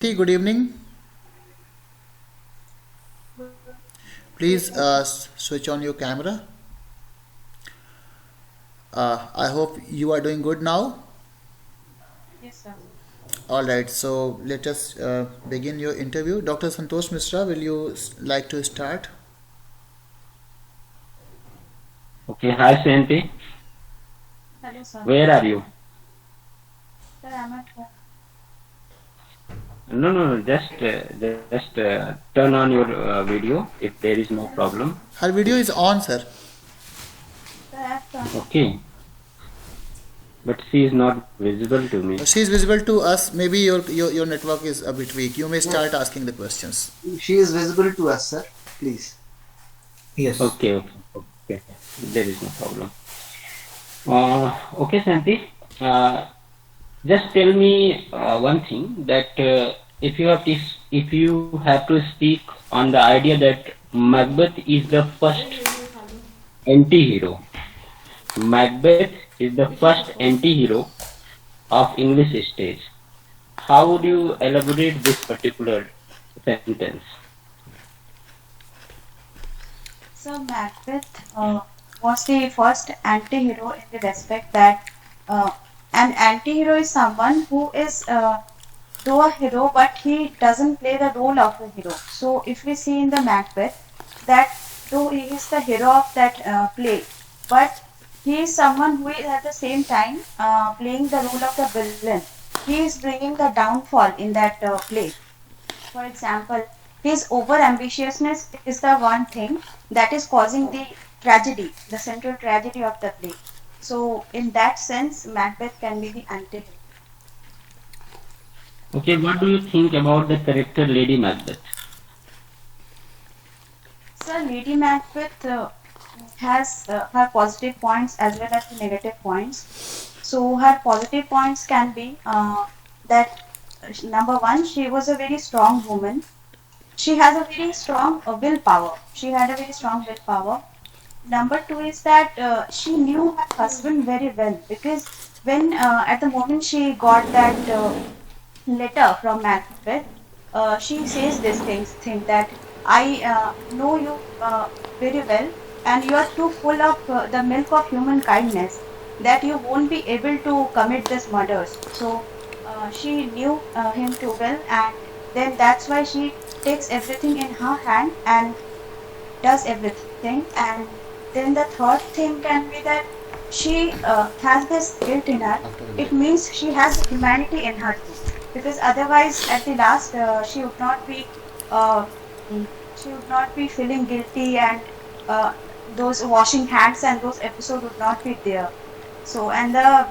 Good evening. Please switch on your camera. I hope you are doing good now. Yes, sir. All right, so let us begin your interview. Dr. Santosh Mishra, will you like to start? Okay, hi Sayanti. Hello, sir. Where are you? Sir, I'm at home. No, just turn on your video if there is no problem. Her video is on, sir. Sir, I've turned. Okay, but she is not visible to me. She is visible to us. Maybe your network is a bit weak. You may No, start asking the questions. she is visible to us, sir. Please. Yes. Okay, there is no problem. Okay, Sayanti. Just tell me one thing that if you have to speak on the idea that Macbeth is the first anti-hero. Macbeth is the first anti-hero of English stage. How would you elaborate this particular sentence? So, Macbeth was the first anti-hero in the respect that an anti-hero is someone who is though a hero, but he doesn't play the role of a hero. So, if we see in the Macbeth that though he is the hero of that play, but he is someone who is at the same time playing the role of the villain. He is bringing the downfall in that play. For example, his over ambitiousness is the one thing that is causing the tragedy, the central tragedy of the play. So, in that sense, Macbeth can be the anti. Okay, what do you think about the character Lady Macbeth? So, Lady Macbeth has her positive points as well as the negative points. So, her positive points can be that number one, she was a very strong woman. She has a very strong willpower. She had a very strong willpower. Number two is that she knew her husband very well because when at the moment she got that letter from Macbeth, she says this thing that I know you very well and you are too full of the milk of human kindness that you won't be able to commit this murders. So she knew him too well, and then that's why she takes everything in her hand and does everything. And then the third thing can be that she has this guilt in her. It means she has humanity in her too, because otherwise at the last uh, she would not be feeling guilty, and those washing hands and those episodes would not be there. So, and the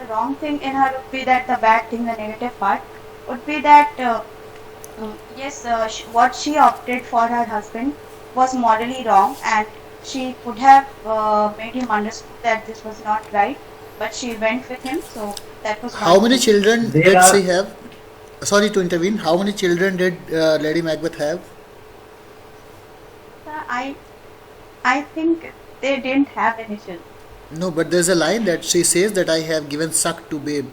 wrong thing in her would be that the bad thing, the negative part would be that yes, what she opted for her husband was morally wrong, and she could have made him understand that this was not right, but she went with him. So that was How one many thing. children There did she are have? Sorry to intervene. How many children did Lady Macbeth have? I I think they didn't have any children. No, but there's a line that she says that I have given suck to babe.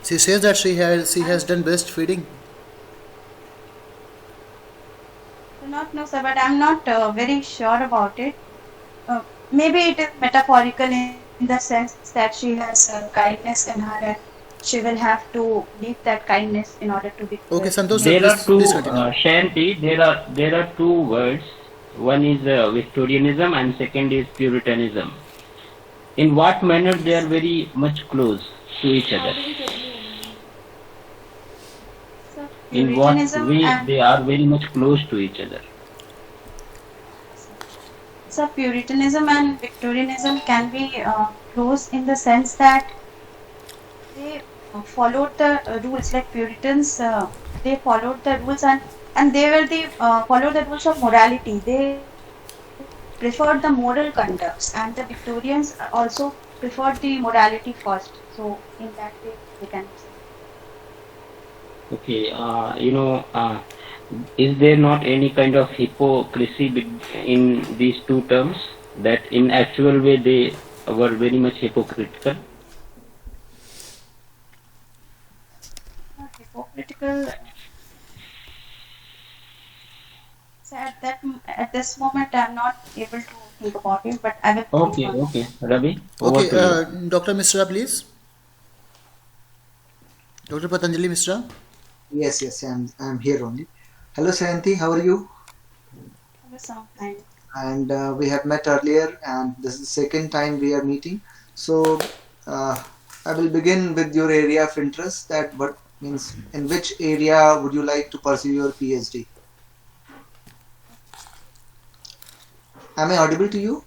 She says that she has done breastfeeding. I do not know, sir, but I'm not very sure about it. Maybe it is metaphorical in the sense that she has kindness in her, and she will have to leave that kindness in order to be Okay, Santosh sir, there are please two continue. Shanti. There are two words. One is Victorianism and second is Puritanism. In what manner they are very much close to each other? so In what Puritanism way and they are very much close to each other? so Puritanism and Victorianism can be close in the sense that they followed the rules. Like Puritans, they followed the rules, and they were the followed the rules of morality. They preferred the moral conducts, and the Victorians also preferred the morality first. So in that way, we can say. Okay, is there not any kind of hypocrisy in these two terms that in actual way they were very much hypocritical? Before political, so at this moment I'm not able to think about it, but I will think Okay, on it. okay. Ravi, over Okay, to you. Dr. Mishra, please. Dr. Patanjali Mishra. Yes, yes, I'm here only. Hello, Sayanti, how are you? Hello, some fine. And we have met earlier, and this is the second time we are meeting. So I will begin with your area of interest. That what means in which area would you like to pursue your PhD? Am I audible to you?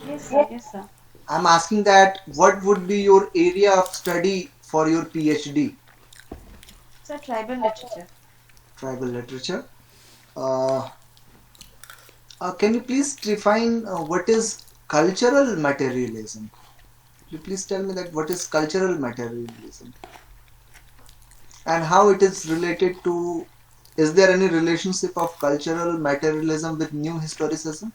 Yes, sir. Yes, sir. I'm asking that what would be your area of study for your PhD? So tribal literature. Tribal literature. Uh, can you please define what is cultural materialism? Could you please tell me that what is cultural materialism and how it is related to? Is there any relationship of cultural materialism with new historicism?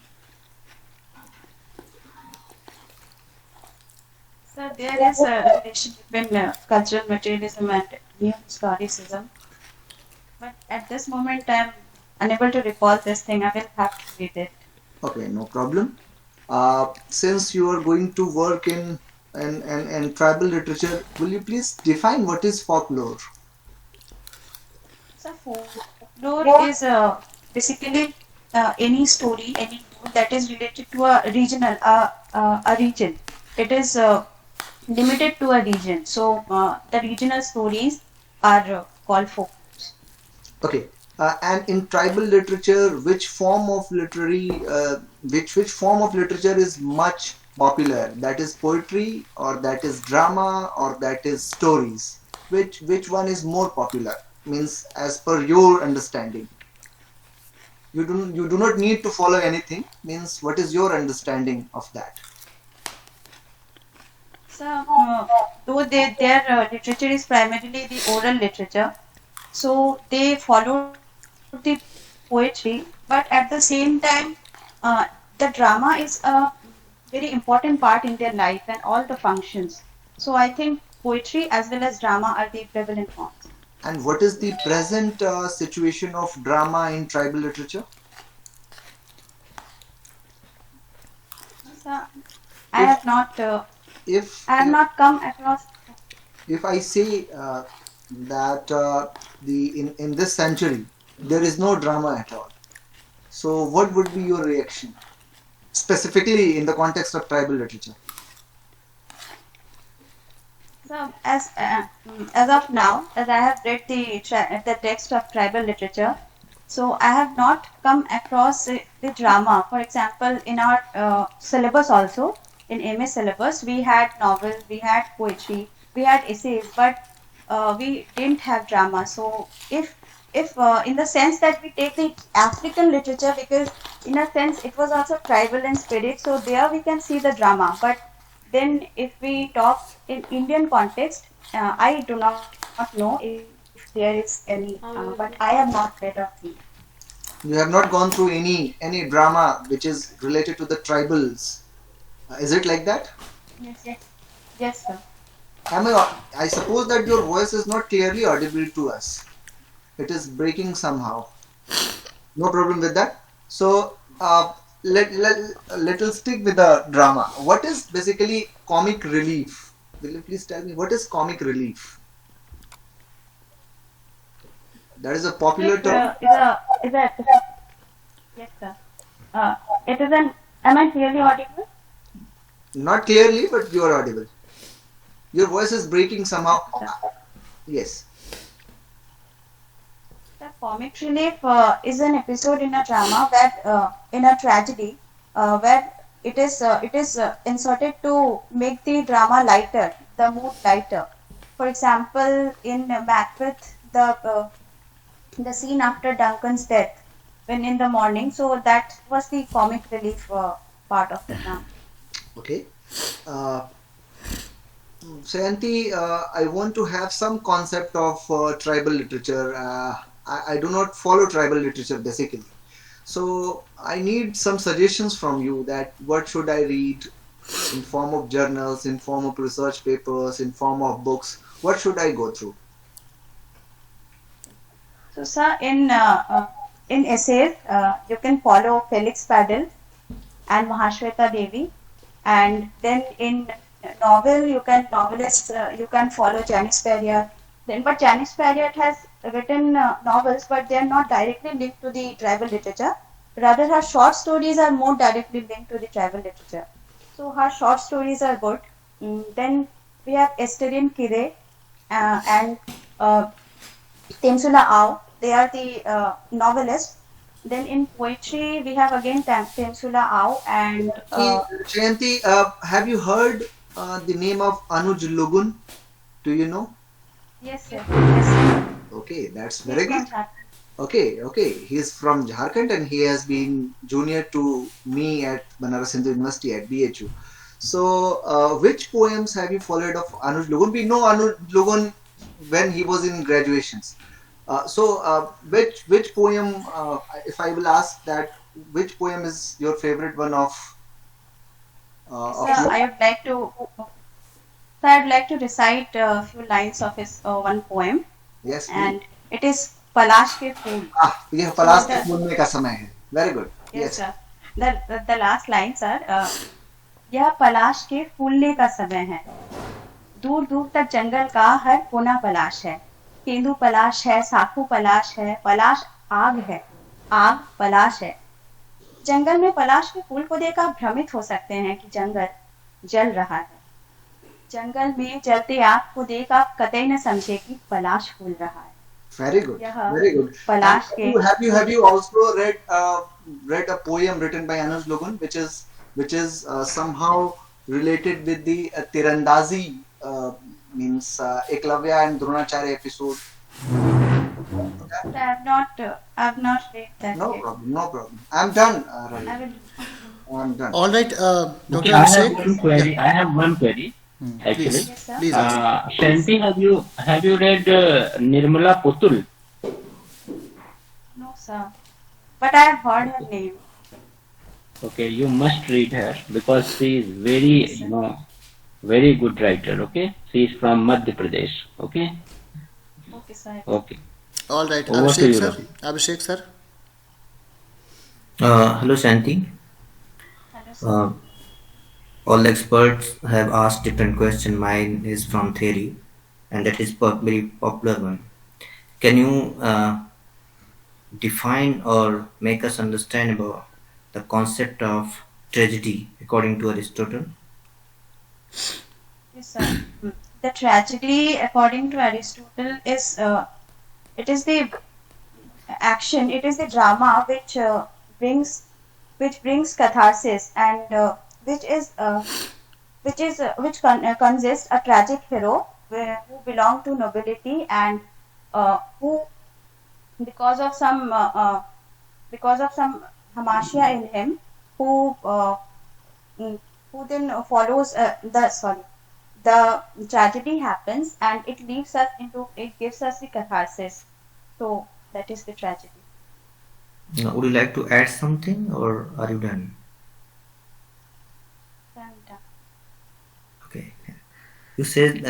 So there is a relation between cultural materialism and new historicism. But at this moment, I'm unable to recall this thing. I will have to read it. Okay, no problem. Since you are going to work in tribal literature, will you please define what is folklore? So folklore is basically any story, any book that is related to a region. It is limited to a region. So the regional stories are called folk. Okay, and in tribal literature, which form of literature is much popular? That is poetry, or that is drama, or that is stories. Which one is more popular? Means as per your understanding. You do not need to follow anything. Means what is your understanding of that? So though their literature is primarily the oral literature, so they followed the poetry, but at the same time, uh, the drama is a very important part in their life and all the functions. So I think poetry as well as drama are the prevalent forms. And what is the present situation of drama in tribal literature? So I If have not if I have not come across. if I say that the in this century there is no drama at all, so what would be your reaction, specifically in the context of tribal literature? So as of now, as I have read the text of tribal literature, so I have not come across the drama. For example, in our syllabus also, in MA syllabus, we had novels, we had poetry, we had essays, but we didn't have drama. So if in the sense that we take the African literature, because in a sense it was also tribal in spirit, so there we can see the drama. But then if we talk in Indian context, I do not know if there is any, but I have not read of it. You have not gone through any drama which is related to the tribals. Is it like that? Yes, yes, yes, sir. I suppose that your voice is not clearly audible to us. It is breaking somehow. No problem with that. So let us stick with the drama. What is basically comic relief? Will you please tell me what is comic relief? That is a popular It term. is a yes, sir. It is an. Am I clearly audible? Not clearly, but you are audible. Your voice is breaking somehow. Sir. Yes. The comic relief is an episode in a drama where, in a tragedy, where it is inserted to make the drama lighter, the mood lighter. For example, in Macbeth, the scene after Duncan's death, when in the morning, so that was the comic relief part of the drama. Okay. Uh, Sayanti, I want to have some concept of tribal literature. I do not follow tribal literature basically. So I need some suggestions from you that what should I read in form of journals, in form of research papers, in form of books. What should I go through? So, sir, in essays, you can follow Felix Patil and Mahashweta Devi, and then in novel, you can follow Janice Perrier. Then, but Janice Perrier has written novels, but they are not directly linked to the tribal literature. Rather, her short stories are more directly linked to the tribal literature. So, her short stories are good. Then we have Esterian Kire and Temsula Au. They are the novelists. Then in poetry, we have again Temsula Au and Sayanti, have you heard the name of Anuj Logun? Do you know? yes, sir. Yes, Okay, that's he very is good. from Jharkhand. Okay. He's from Jharkhand and he has been junior to me at Banaras Hindu University at BHU. So, which poems have you followed of Anuj Logun? We know Anuj Logun when he was in graduations. Which poem, if I will ask that, which poem is your favorite one Yes, of sir. yours? I would like to recite a few lines of his one poem, Yes, please. and it is Palash ke Phool. ये So पलाश के फूलने का समय है. Very good. yes, Yes. sir. The last lines are यह पलाश के फूलने का समय है. दूर दूर तक जंगल का हर कोना पलाश है. केंदू पलाश है, साखू पलाश है, पलाश आग है, आग पलाश है. जंगल में पलाश के फूल को देख आप भ्रमित हो सकते हैं कि जंगल जल रहा है. जंगल में जलते आग को देख आप कतई न समझे कि पलाश फूल रहा है. Very good. यह Very good. And पलाश के have you also read a poem written by Anuj Logan, which is somehow related with the Tirandazi means Eklavya and Dronacharya episode? I have not read that No yet. problem. No problem. I'm done, Ravi. I will. I'm done. All right, Dr. Okay, I have Abhishek. one query. I have one query actually. Please, Yes, sir. please ask. Shanti, have you read Nirmala Patil? No, sir. But I have heard her name. Okay, you must read her because she is very, very good writer. Okay, she is from Madhya Pradesh. Okay, Okay, sir. okay. All right, Over to Abhishek you, sir. Ravi. Abhishek sir. Hello, Shanti. Hello, sir. All the experts have asked different questions. Mine is from theory, and that is very popular one. Can you define or make us understand about the concept of tragedy according to Aristotle? Yes, sir. The tragedy, according to Aristotle, is it is the action. It is the drama brings which brings catharsis and which consists a tragic hero who belong to nobility and who because of some hamasya in him who mm, who then follows the tragedy happens and it gives us the catharsis. So that is the tragedy. Would you like to add something, or are you done? And, Okay. You said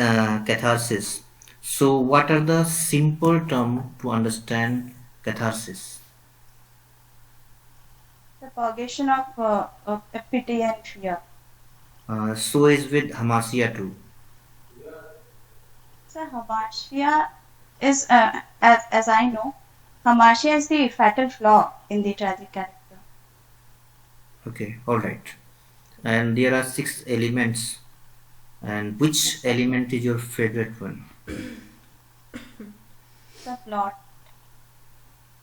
catharsis. So, what are the simple terms to understand catharsis? the purgation of pity and fear. So is with hamasya too. So hamasya is, as I know, hamasya is the fatal flaw in the tragic character. Okay, all right. And there are 6 elements. And which element is your favorite one? The plot.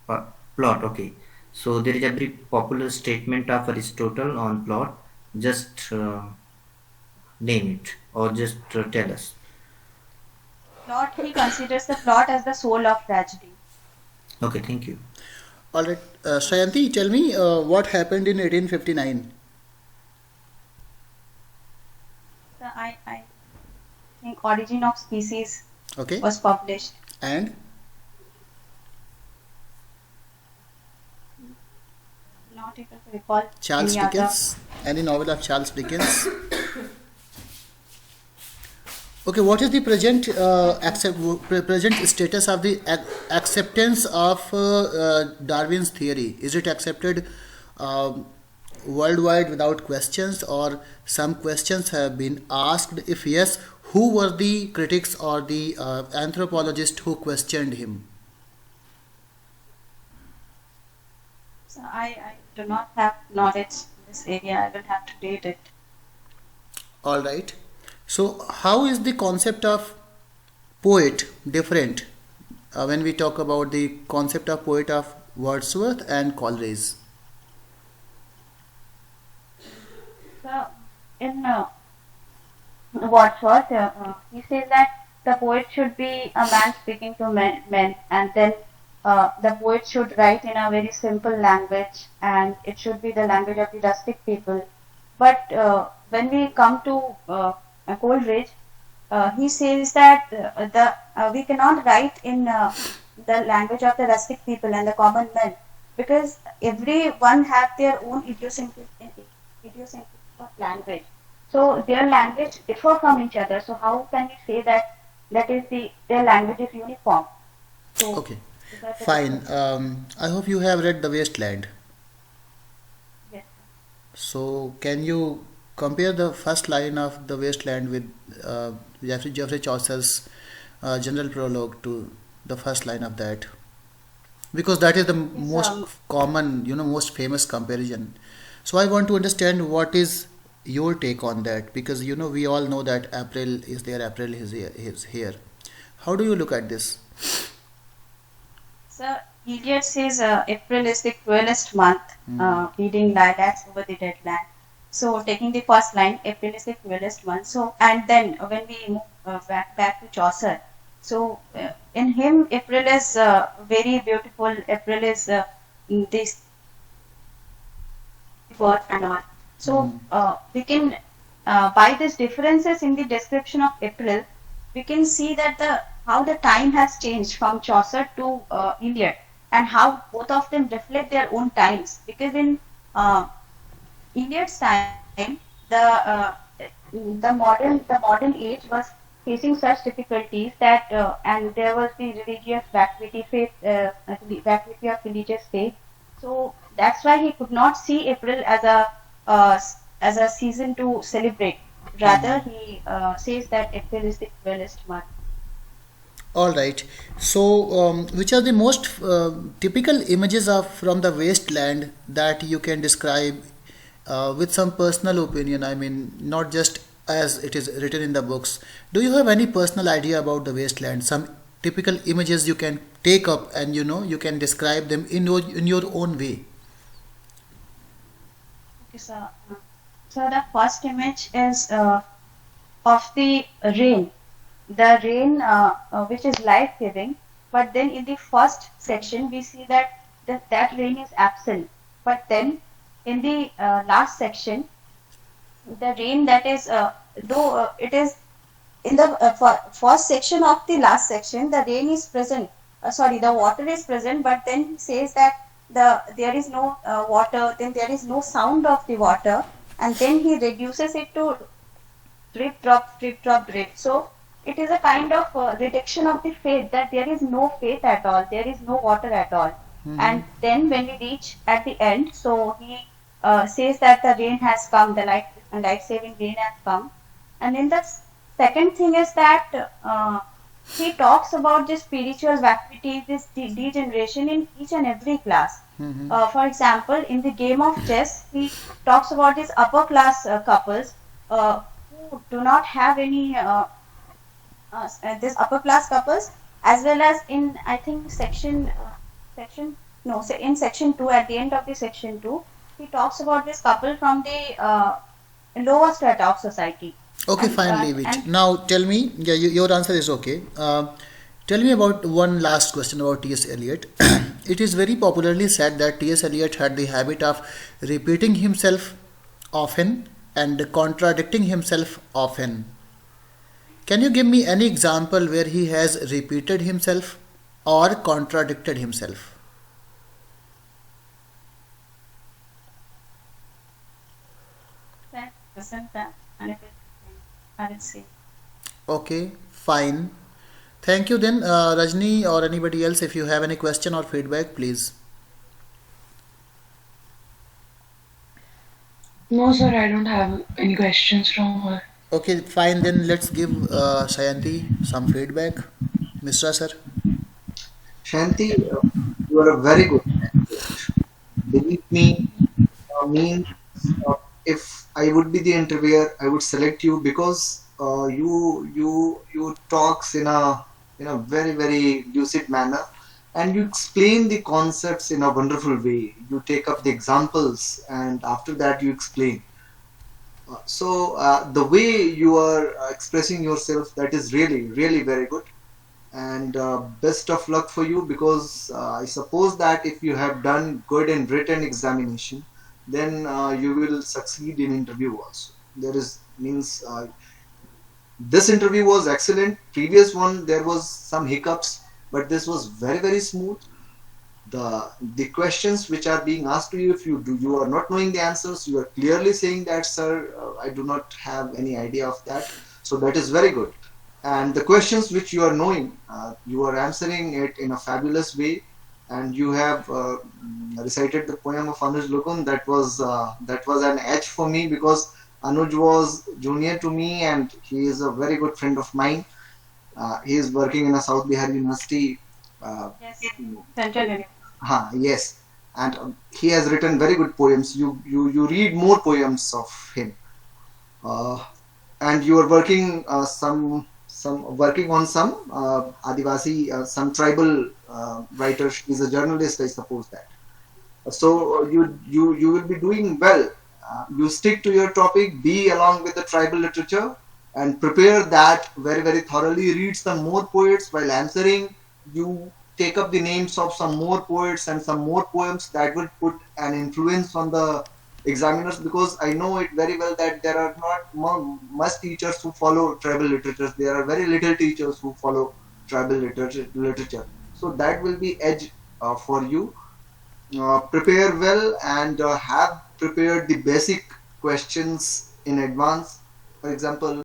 Plot. Okay. So there is a very popular statement of Aristotle on plot. Just name it, or just tell us. Plot. He considers the plot as the soul of tragedy. Okay, thank you. All right, Sayanti, tell me what happened in 1859. So I think Origin of Species Okay, was published. and Not able to recall Charles any other. Dickens. Any novel of Charles Dickens? Okay, what is the present status of the acceptance of Darwin's theory? Is it accepted worldwide without questions, or some questions have been asked? If yes, who were the critics or the anthropologists who questioned him? So I do not have knowledge in this area. I will have to read it. All right. So, how is the concept of poet different when we talk about the concept of poet of Wordsworth and Coleridge? So in Wordsworth, he says that the poet should be a man speaking to men, and then the poet should write in a very simple language, and it should be the language of the rustic people. But when we come to Coleridge, he says that we cannot write in the language of the rustic people and the common men, because everyone have their own idiosyncratic of language. So their language differ from each other. So how can we say that their language is uniform? So Okay, these are the fine. differences. I hope you have read The Wasteland. Yes. So, can you compare the first line of The Wasteland with Geoffrey Chaucer's general prologue to the first line of that? Because that is the Yes. most common, most famous comparison. So, I want to understand what is your take on that, because we all know that April is there, April is here. How do you look at this? So Eliot says April is the cruelest month, Hmm. bleeding lilacs over the dead land. So taking the first line, April is the cruelest month. So and then when we move back to Chaucer, so in him April is very beautiful. April is this birth and all. So Hmm. we can by these differences in the description of April, we can see that the how the time has changed from Chaucer to Eliot, and how both of them reflect their own times. Because in Eliot's time, the modern age was facing such difficulties that and there was the religious vacuity of religious faith. So that's why he could not see April as a season to celebrate. Rather, he says that April is the cruelest month. All right. So, which are the most typical images of from the wasteland that you can describe with some personal opinion? I mean, not just as it is written in the books. Do you have any personal idea about the wasteland? Some typical images you can take up, and you can describe them in your own way. Okay, so the first image is of the rain. The rain, which is life giving, but then in the first section we see that that rain is absent. But then in the last section, the rain that is, though it is in the first section of the last section, the rain is present. Sorry, the water is present, but then he says that there is no water, then there is no sound of the water, and then he reduces it to drip, drop, drip, drop, drip. So it is a kind of reduction of the faith, that there is no faith at all, there is no water at all. Mm-hmm. And then when we reach at the end, so he says that the rain has come, the life saving rain has come. And then the second thing is that he talks about this spiritual vacuity, this degeneration in each and every class. Mm-hmm. For example, in the game of chess, he talks about these upper class couples who do not have any this upper class couples, as well as in I think section no se- in section 2, at the end of the section 2, he talks about this couple from the lower strata of society. Okay, and fine, uh, leave it. and Now tell me, yeah, your answer is okay. Tell me about one last question about T.S. Eliot. It is very popularly said that T.S. Eliot had the habit of repeating himself often and contradicting himself often. Can you give me any example where he has repeated himself or contradicted himself? that present that and it is I will see. Okay, fine. Thank you then, Rajni or anybody else. If you have any question or feedback, please. No, sir, I don't have any questions from her. Okay, fine. Then let's give Sayanti some feedback, Mr. Sir. Shanti, you are a very good candidate. Believe me, means if I would be the interviewer, I would select you because you talks in a very lucid manner, and you explain the concepts in a wonderful way. You take up the examples, and after that you explain. The way you are expressing yourself, that is really very good, and best of luck for you, because I suppose that if you have done good in written examination, then you will succeed in interview also. There is means this interview was excellent. Previous one there was some hiccups, but this was very smooth. The questions which are being asked to you, if you are not knowing the answers, you are clearly saying that, sir, I do not have any idea of that. So that is very good. And the questions which you are knowing, you are answering it in a fabulous way. And you have recited the poem of Anuj Lukun. That was an edge for me, because Anuj was junior to me and he is a very good friend of mine. He is working in a South Bihar University. Uh, Yes, Central University. yes, and he has written very good poems. You read more poems of him, uh, and you are working some working on some Adivasi, some tribal writer. He's a journalist, I suppose that. So you will be doing well. You stick to your topic, be along with the tribal literature, and prepare that very thoroughly. Read some more poets while answering. You take up the names of some more poets and some more poems that will put an influence on the examiners, because I know it very well that there are not much teachers who follow tribal literature. There are very little teachers who follow tribal literature. So that will be edge for you. Prepare well, and have prepared the basic questions in advance. For example,